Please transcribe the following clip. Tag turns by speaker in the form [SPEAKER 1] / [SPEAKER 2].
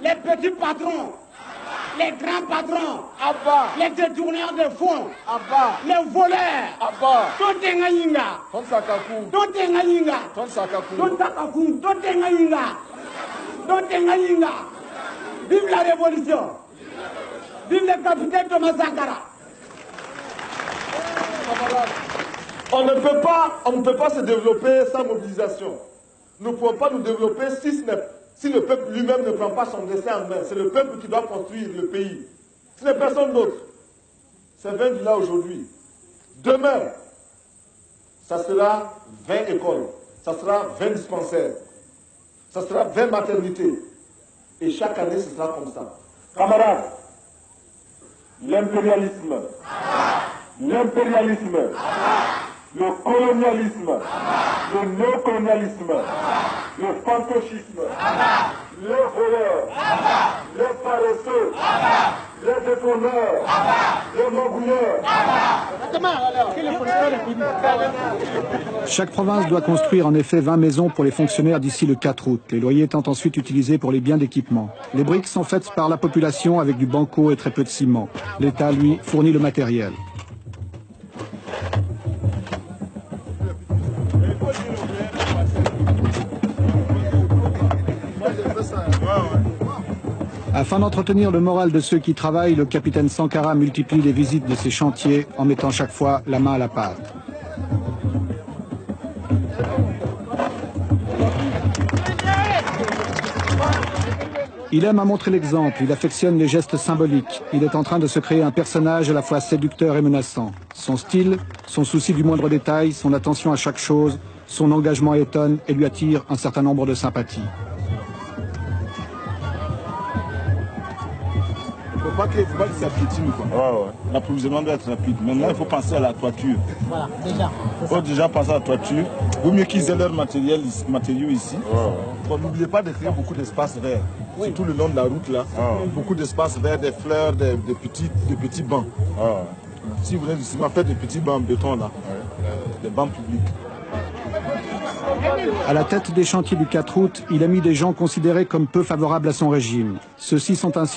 [SPEAKER 1] Les petits patrons, les grands patrons,
[SPEAKER 2] Abba,
[SPEAKER 1] les détourneurs de fonds,
[SPEAKER 2] Abba,
[SPEAKER 1] les voleurs,
[SPEAKER 2] Abba,
[SPEAKER 1] Totenga Yinga,
[SPEAKER 2] Ton Sakaku,
[SPEAKER 1] Totenga Yinga,
[SPEAKER 2] Ton Sakaku,
[SPEAKER 1] Tontakaku, Totenga Yinga, Totenga Yinga. Vive la révolution! Vive le capitaine Thomas Sankara!
[SPEAKER 3] On ne peut pas se développer sans mobilisation. Nous ne pouvons pas nous développer si le peuple lui-même ne prend pas son destin en main. C'est le peuple qui doit construire le pays. Ce n'est personne d'autre. C'est 20 villas aujourd'hui. Demain, ça sera 20 écoles, ça sera 20 dispensaires, ça sera 20 maternités. Et chaque année, ce sera comme ça. Camarades, l'impérialisme, le colonialisme, le néocolonialisme, le fantocisme, les voleurs, les paresseux, les détourneurs, les magouilleurs.
[SPEAKER 4] Chaque province doit construire en effet 20 maisons pour les fonctionnaires d'ici le 4 août, les loyers étant ensuite utilisés pour les biens d'équipement. Les briques sont faites par la population avec du banco et très peu de ciment. L'État, lui, fournit le matériel. Afin d'entretenir le moral de ceux qui travaillent, le capitaine Sankara multiplie les visites de ces chantiers en mettant chaque fois la main à la pâte. Il aime à montrer l'exemple, il affectionne les gestes symboliques. Il est en train de se créer un personnage à la fois séducteur et menaçant. Son style, son souci du moindre détail, son attention à chaque chose, son engagement étonne et lui attire un certain nombre de sympathies.
[SPEAKER 5] Il ne faut pas qu'il s'appiétine. L'approvisionnement doit être rapide. Maintenant, il faut penser à la toiture.
[SPEAKER 1] Voilà, déjà.
[SPEAKER 5] Il faut déjà penser à la toiture. Il vaut mieux qu'ils aient leurs matériaux ici. N'oubliez pas de créer beaucoup d'espaces verts. Surtout le long de la route, là. Beaucoup d'espaces verts, des fleurs, des petits bancs. Si vous voulez du ciment, faites des petits bancs en béton, là. Des bancs publics.
[SPEAKER 4] À la tête des chantiers du 4 août, il a mis des gens considérés comme peu favorables à son régime. Ceux-ci sont ainsi